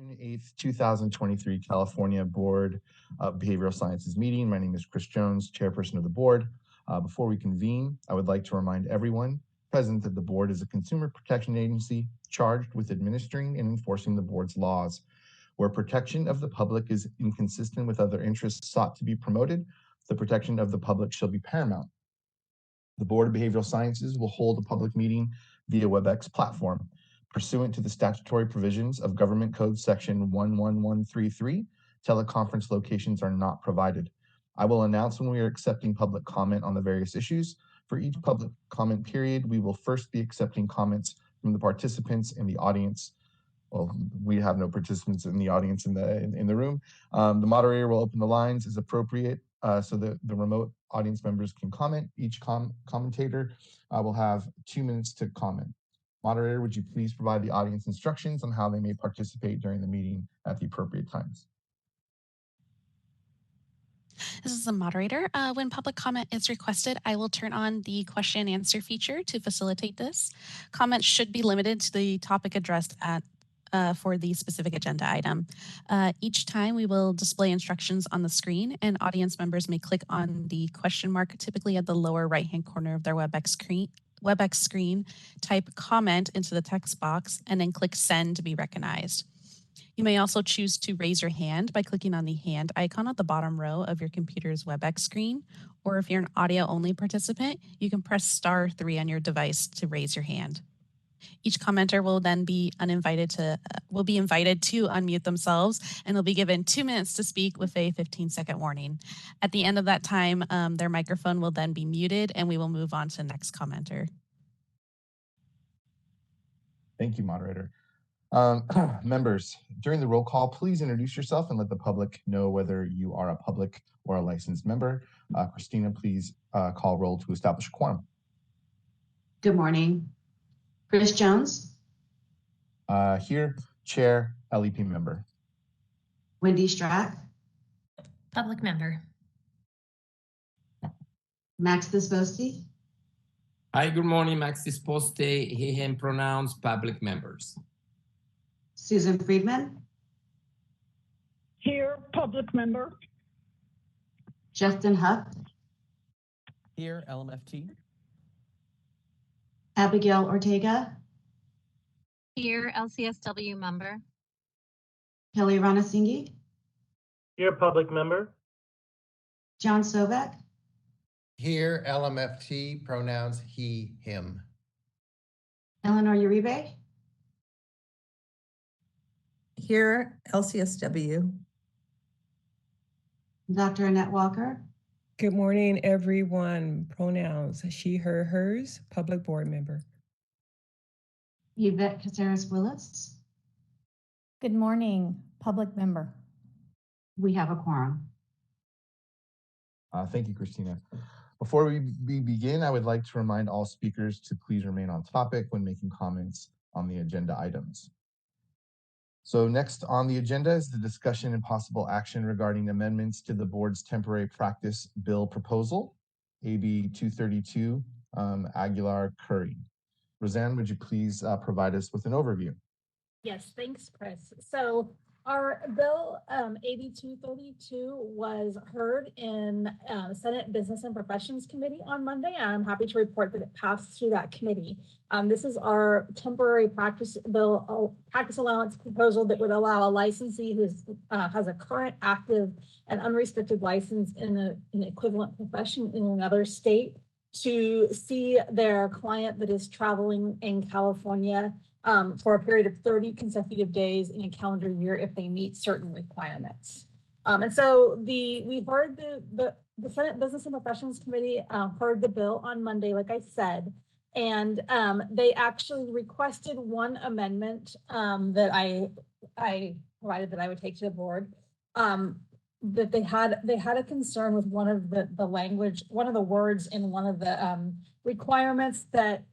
June 8th, 2023 California Board of Behavioral Sciences meeting. My name is Chris Jones, chairperson of the board. Before we convene, I would like to remind everyone present that the board is a consumer protection agency charged with administering and enforcing the board's laws. Where protection of the public is inconsistent with other interests sought to be promoted, the protection of the public shall be paramount. The Board of Behavioral Sciences will hold a public meeting via WebEx platform. Pursuant to the statutory provisions of Government Code Section 11133, teleconference locations are not provided. I will announce when we are accepting public comment on the various issues. For each public comment period, we will first be accepting comments from the participants in the audience. Well, we have no participants in the audience in the room. The moderator will open the lines as appropriate so that the remote audience members can comment. Each commentator will have 2 minutes to comment. Moderator, would you please provide the audience instructions on how they may participate during the meeting at the appropriate times? This is the moderator. When public comment is requested, I will turn on the question and answer feature to facilitate this. Comments should be limited to the topic addressed for the specific agenda item. Each time we will display instructions on the screen, and audience members may click on the question mark, typically at the lower right-hand corner of their WebEx screen, type comment into the text box, and then click send to be recognized. You may also choose to raise your hand by clicking on the hand icon at the bottom row of your computer's WebEx screen, or if you're an audio-only participant, you can press *3 on your device to raise your hand. Each commenter will then be invited to unmute themselves, and they'll be given 2 minutes to speak with a 15-second warning. At the end of that time, their microphone will then be muted, and we will move on to the next commenter. Thank you, moderator. Members, during the roll call, please introduce yourself and let the public know whether you are a public or a licensed member. Christina, please call roll to establish a quorum. Good morning. Chris Jones. Here, Chair, LEP member. Wendy Strack. Public member. Max Disposti. Hi, good morning. Max Disposti, he, him pronouns, public members. Susan Friedman. Here, public member. Justin Huff. Here, LMFT. Abigail Ortega. Here, LCSW member. Kelly Ranasinghe. Here, public member. John Sovak. Here, LMFT, pronouns he, him. Eleanor Uribe. Here, LCSW. Dr. Annette Walker. Good morning, everyone. Pronouns she, her, hers, public board member. Yvette Caceres Willis. Good morning, public member. We have a quorum. Thank you, Christina. Before we begin, I would like to remind all speakers to please remain on topic when making comments on the agenda items. So next on the agenda is the discussion and possible action regarding amendments to the board's temporary practice bill proposal, AB 232, Aguilar Curry. Roseanne, would you please provide us with an overview? Yes, thanks, Chris. So our bill AB 232 was heard in Senate Business and Professions Committee on Monday, and I'm happy to report that it passed through that committee. This is our temporary practice bill, practice allowance proposal that would allow a licensee who has a current active and unrestricted license in an equivalent profession in another state to see their client that is traveling in California for a period of 30 consecutive days in a calendar year if they meet certain requirements. And so we heard the Senate Business and Professions Committee heard the bill on Monday, like I said, and they actually requested one amendment that I provided that I would take to the board. That they had a concern with one of the language, one of the words in one of the requirements that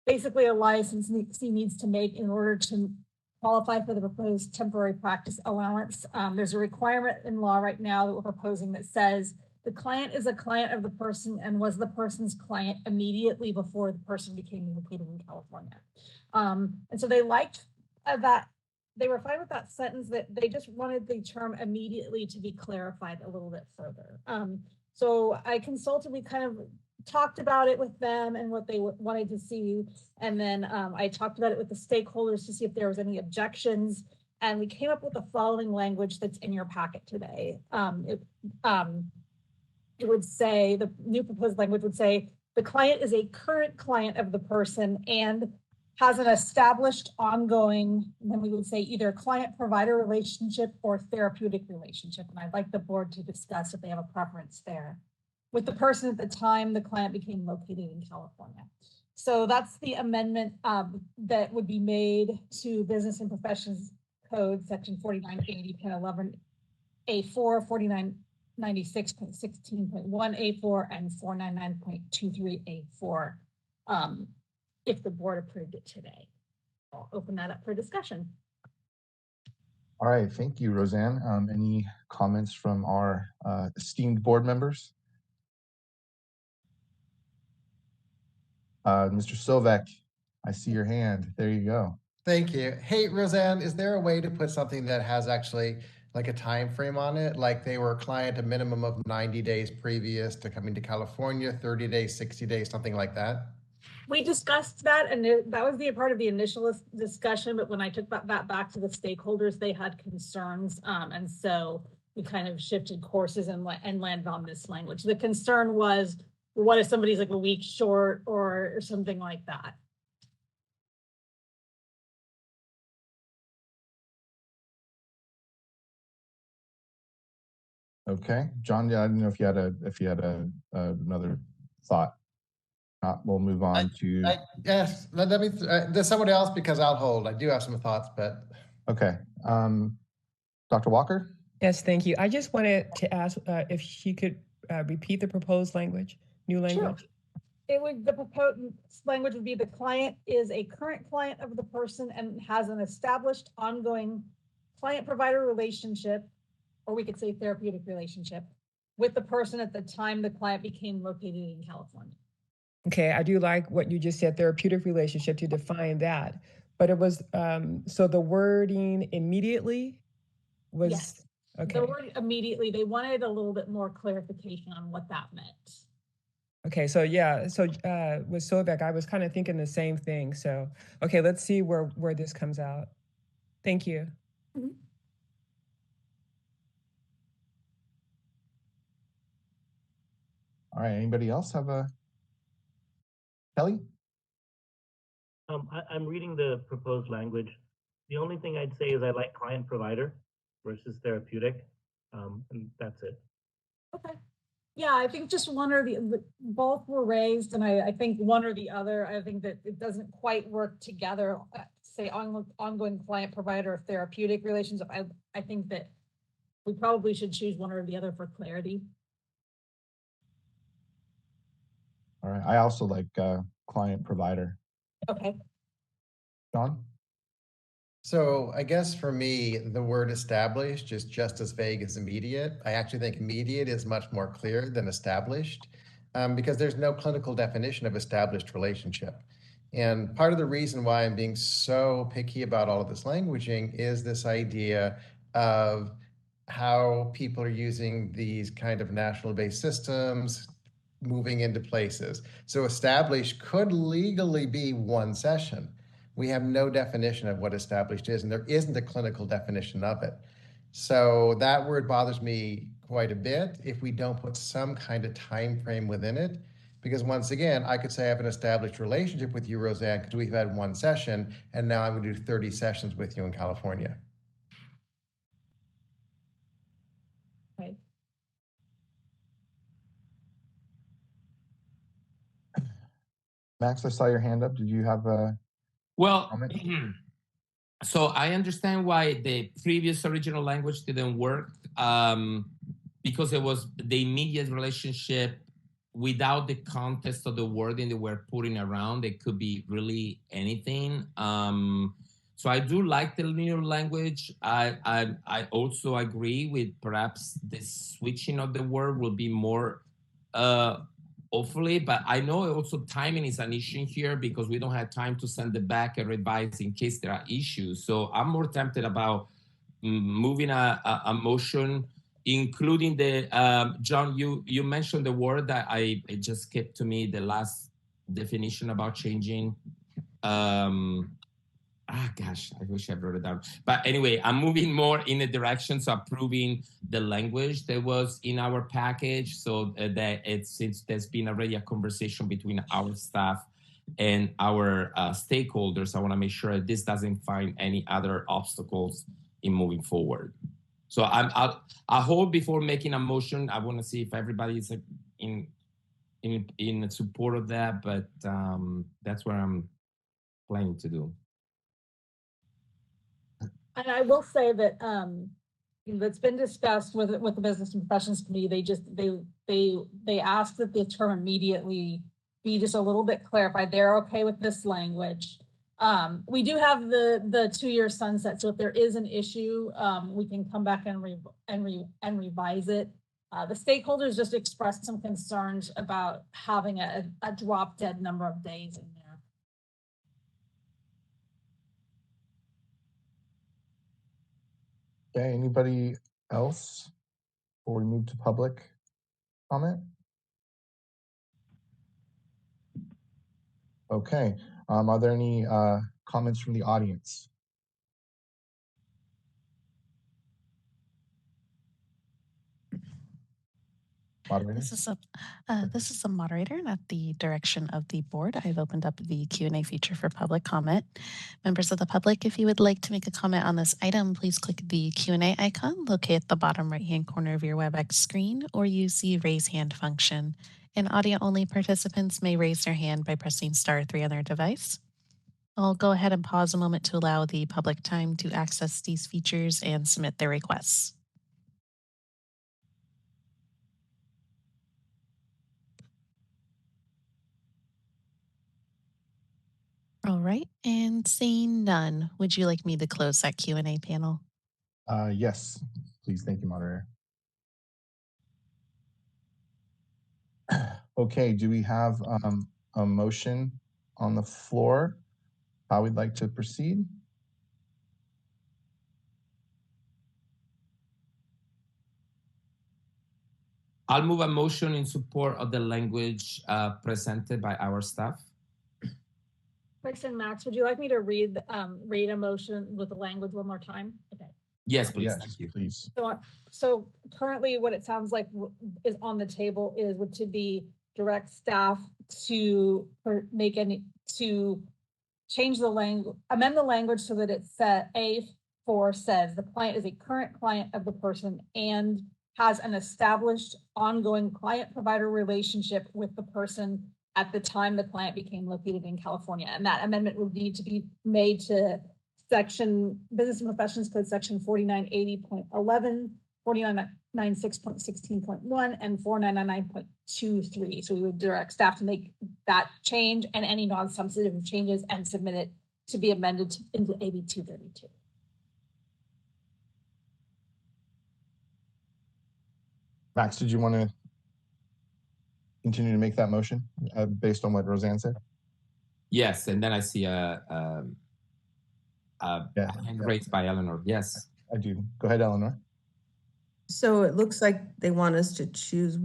basically a licensee needs to make in order to qualify for the proposed temporary practice allowance. There's a requirement in law right now that we're proposing that says the client is a client of the person and was the person's client immediately before the person became located in California. And so they liked that they were fine with that sentence, that they just wanted the term immediately to be clarified a little bit further. So I consulted, we kind of talked about it with them and what they wanted to see. And then I talked about it with the stakeholders to see if there was any objections. And we came up with the following language that's in your packet today. It would say, the new proposed language would say, the client is a current client of the person and has an established ongoing, then we would say either client-provider relationship or therapeutic relationship. And I'd like the board to discuss if they have a preference there with the person at the time the client became located in California. So that's the amendment that would be made to Business and Professions Code, section 4980.11 A4, 4996.16.1 A4, and 499.23 A4. If the board approved it today. I'll open that up for discussion. All right, thank you, Roseanne. Any comments from our esteemed board members? Mr. Sovek, I see your hand. There you go. Thank you. Hey, Roseanne, is there a way to put something that has actually like a time frame on it? Like they were a client a minimum of 90 days previous to coming to California, 30 days, 60 days, something like that? We discussed that, and that was the part of the initial discussion, but when I took that back to the stakeholders, they had concerns, and so we kind of shifted courses and landed on this language. The concern was, what if somebody's like a week short or something like that? Okay, John, yeah, I don't know if you had another thought. We'll move on to. Yes, let me. There's someone else because I'll hold. I do have some thoughts, but. Okay, Dr. Walker. Yes, thank you. I just wanted to ask if she could repeat the proposed language, new language. Sure. It would, the proposed language would be, the client is a current client of the person and has an established ongoing client-provider relationship, or we could say therapeutic relationship, with the person at the time the client became located in California. Okay, I do like what you just said, therapeutic relationship, to define that. But it was, so the wording immediately was, yes. Okay. The word immediately, they wanted a little bit more clarification on what that meant. Okay, so yeah, so with Sovek, I was kind of thinking the same thing. So, okay, let's see where this comes out. Thank you. Mm-hmm. All right, anybody else have a? Kelly? I'm reading the proposed language. The only thing I'd say is I like client provider versus therapeutic, and that's it. Okay. Yeah, I think just one or the both were raised, and I think one or the other. I think that it doesn't quite work together. Say ongoing client provider therapeutic relationship. I think that we probably should choose one or the other for clarity. All right, I also like client provider. Okay. John? So I guess for me, the word established is just as vague as immediate. I actually think immediate is much more clear than established because there's no clinical definition of established relationship. And part of the reason why I'm being so picky about all of this languaging is this idea of how people are using these kind of national-based systems, moving into places. So established could legally be one session. We have no definition of what established is, and there isn't a clinical definition of it. So that word bothers me quite a bit if we don't put some kind of time frame within it. Because once again, I could say I have an established relationship with you, Roseanne, because we've had one session, and now I'm going to do 30 sessions with you in California. Okay. Max, I saw your hand up. Did you have a comment? So I understand why the previous original language didn't work because it was the immediate relationship without the context of the wording that we're putting around. It could be really anything. So I do like the new language. I also agree with perhaps the switching of the word will be more hopefully, but I know also timing is an issue here because we don't have time to send it back and revise in case there are issues. So I'm more tempted about moving a motion, including the, John, you mentioned the word that it just skipped to me, the last definition about changing. Gosh, I wish I wrote it down. But anyway, I'm moving more in the direction of approving the language that was in our package, so that since there's been already a conversation between our staff and our stakeholders, I want to make sure that this doesn't find any other obstacles in moving forward. So I hope before making a motion, I want to see if everybody is in support of that, but that's what I'm planning to do. And I will say that that's been discussed with the Business and Professions Committee. They asked that the term immediately be just a little bit clarified. They're okay with this language. We do have the 2-year sunset, so if there is an issue, we can come back and revise it. The stakeholders just expressed some concerns about having a drop dead number of days in there. Okay, anybody else before we move to public comment? Okay, are there any comments from the audience? Moderator? This is a moderator, and at the direction of the board, I've opened up the Q&A feature for public comment. Members of the public, if you would like to make a comment on this item, please click the Q&A icon located at the bottom right-hand corner of your WebEx screen, or use the raise hand function. And audio-only participants may raise their hand by pressing *3 on their device. I'll go ahead and pause a moment to allow the public time to access these features and submit their requests. All right, and seeing none, would you like me to close that Q&A panel? Yes, please. Thank you, moderator. Okay, do we have a motion on the floor? How we'd like to proceed? I'll move a motion in support of the language presented by our staff. Kristen, Max, would you like me to read a motion with the language one more time? Okay. Yes, please. Yes, Thank you. please. So currently what it sounds like is on the table is to be direct staff to change the language, amend the language so that it A4 says the client is a current client of the person and has an established ongoing client-provider relationship with the person at the time the client became located in California. And that amendment would need to be made to section Business and Professions Code section 4980.11, 4996.16.1, and 4999.23. So we would direct staff to make that change and any non-substantive changes and submit it to be amended into AB 232. Max, did you want to continue to make that motion based on what Roseanne said? Yes, and then I see a hand raised by Eleanor. Yes. I do. Go ahead, Eleanor. So it looks like they want us to choose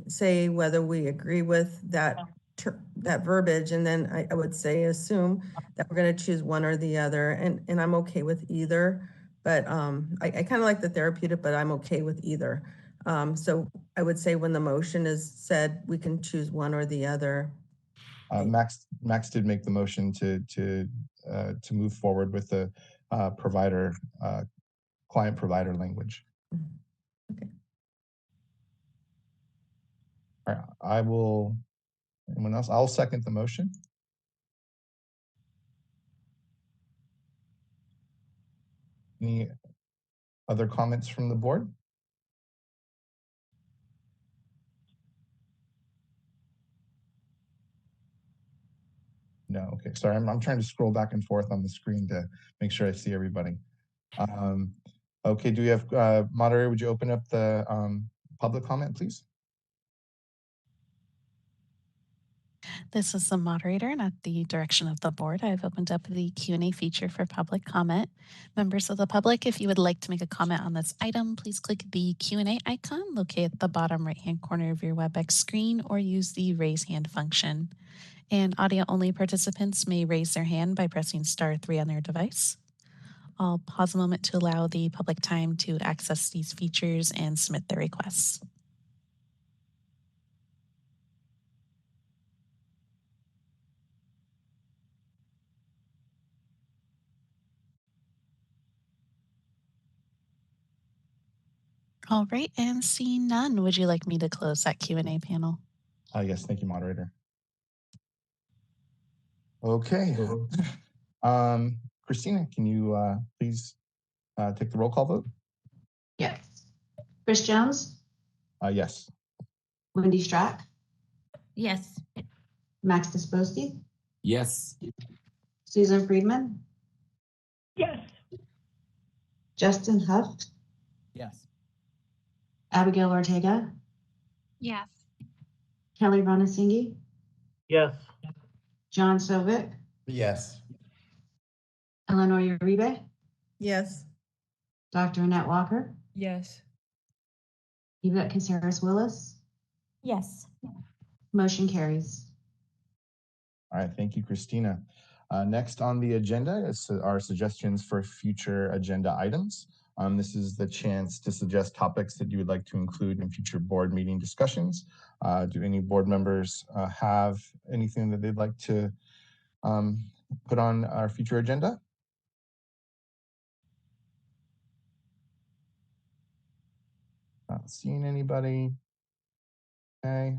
say whether we agree with that verbiage, and then I would say assume that we're going to choose one or the other, and I'm okay with either. But I kind of like the therapeutic, but I'm okay with either. So I would say when the motion is said, we can choose one or the other. Max did make the motion to move forward with the client provider language. Okay. All right, anyone else? I'll second the motion. Any other comments from the board? No, okay, sorry, I'm trying to scroll back and forth on the screen to make sure I see everybody. Okay, do we have, moderator, would you open up the public comment, please? This is the moderator, and at the direction of the board, I've opened up the Q&A feature for public comment. Members of the public, if you would like to make a comment on this item, please click the Q&A icon located at the bottom right-hand corner of your WebEx screen or use the raise hand function. And audio-only participants may raise their hand by pressing *3 on their device. I'll pause a moment to allow the public time to access these features and submit their requests. All right, and seeing none, would you like me to close that Q&A panel? Yes, thank you, moderator. Okay. Christina, can you please take the roll call vote? Yes. Chris Jones, Yes. Wendy Strack, Yes. Max Disposti, Yes. Susan Friedman, Yes. Justin Huff, Yes. Abigail Ortega, Yes. Kelly Ronasinghe, Yes. John Sovic, Yes. Eleanor Uribe, Yes. Dr. Annette Walker, Yes. Yvette Caceres Willis. Yes. Motion carries. All right, thank you, Christina. Next on the agenda is our suggestions for future agenda items. This is the chance to suggest topics that you would like to include in future board meeting discussions. Do any board members have anything that they'd like to put on our future agenda? Not seeing anybody. Okay.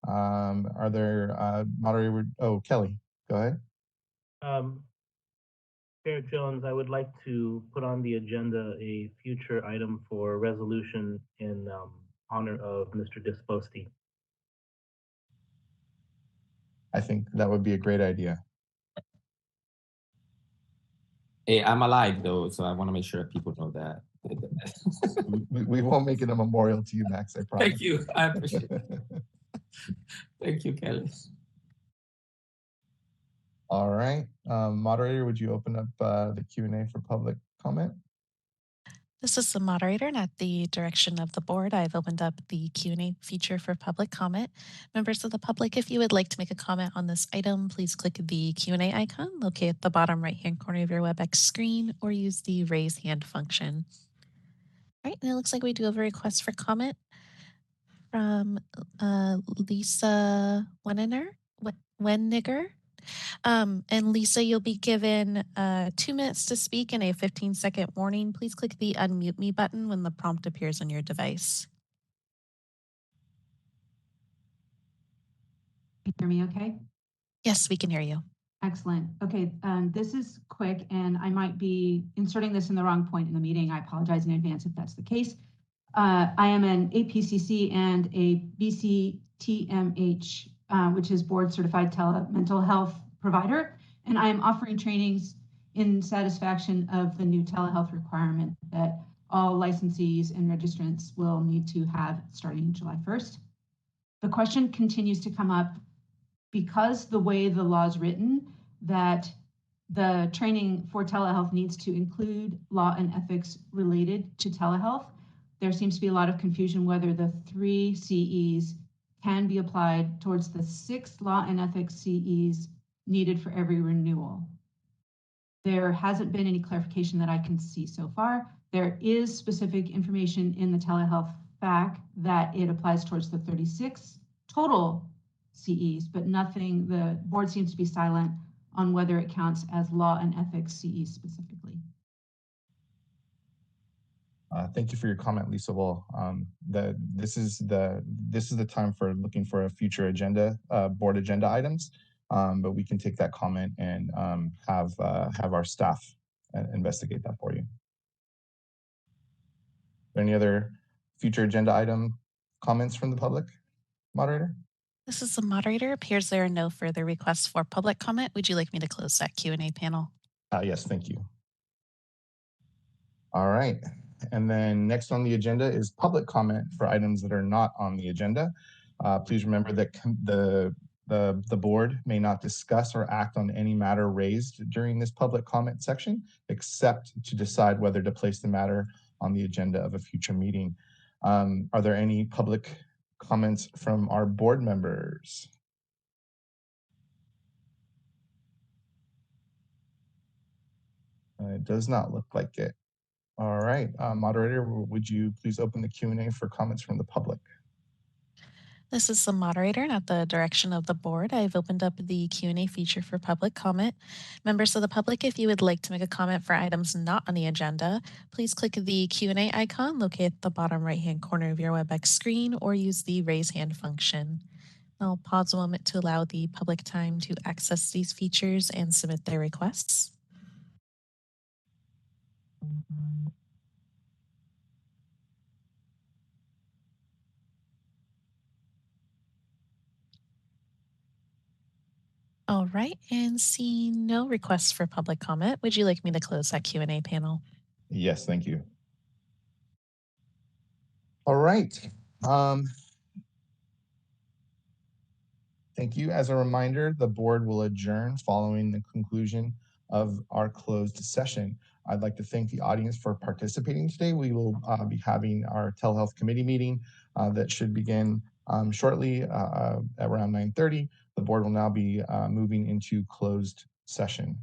Are there moderator? Oh, Kelly, go ahead. Chair Jones, I would like to put on the agenda a future item for resolution in honor of Mr. Disposti. I think that would be a great idea. Hey, I'm alive though, so I want to make sure people know that. We won't make it a memorial to you, Max, I promise. Thank you. I appreciate it. Thank you, Kelly. All right. Moderator, would you open up the Q&A for public comment? This is the moderator, and at the direction of the board, I've opened up the Q&A feature for public comment. Members of the public, if you would like to make a comment on this item, please click the Q&A icon located at the bottom right-hand corner of your WebEx screen or use the raise hand function. All right, and it looks like we do have a request for comment from Lisa Wenniger. And Lisa, you'll be given 2 minutes to speak and a 15-second warning. Please click the unmute me button when the prompt appears on your device. Can you hear me okay? Yes, we can hear you. Excellent. Okay, this is quick, and I might be inserting this in the wrong point in the meeting. I apologize in advance if that's the case. I am an APCC and a BCTMH, which is board certified mental health provider, and I am offering trainings in satisfaction of the new telehealth requirement that all licensees and registrants will need to have starting July 1st. The question continues to come up because the way the law is written, that the training for telehealth needs to include law and ethics related to telehealth. There seems to be a lot of confusion whether the 3 CEs can be applied towards the 6 law and ethics CEs needed for every renewal. There hasn't been any clarification that I can see so far. There is specific information in the telehealth FAQ that it applies towards the 36 total CEs, but nothing, the board seems to be silent on whether it counts as law and ethics CEs specifically. Thank you for your comment, Lisa. Well, this is the time for looking for a future agenda, board agenda items, but we can take that comment and have our staff investigate that for you. Any other future agenda item comments from the public, moderator? This is the moderator. Appears there are no further requests for public comment. Would you like me to close that Q&A panel? Yes, thank you. All right. And then next on the agenda is public comment for items that are not on the agenda. Please remember that the The board may not discuss or act on any matter raised during this public comment section, except to decide whether to place the matter on the agenda of a future meeting. Are there any public comments from our board members? It does not look like it. All right, moderator, would you please open the Q&A for comments from the public? This is the moderator, and at the direction of the board, I've opened up the Q&A feature for public comment. Members of the public, if you would like to make a comment for items not on the agenda, please click the Q&A icon located at the bottom right-hand corner of your WebEx screen or use the raise hand function. I'll pause a moment to allow the public time to access these features and submit their requests. All right, and seeing no requests for public comment, would you like me to close that Q&A panel? Yes, thank you. All right. Thank you. As a reminder, the board will adjourn following the conclusion of our closed session. I'd like to thank the audience for participating today. We will be having our telehealth committee meeting that should begin shortly around 9:30. The board will now be moving into closed session.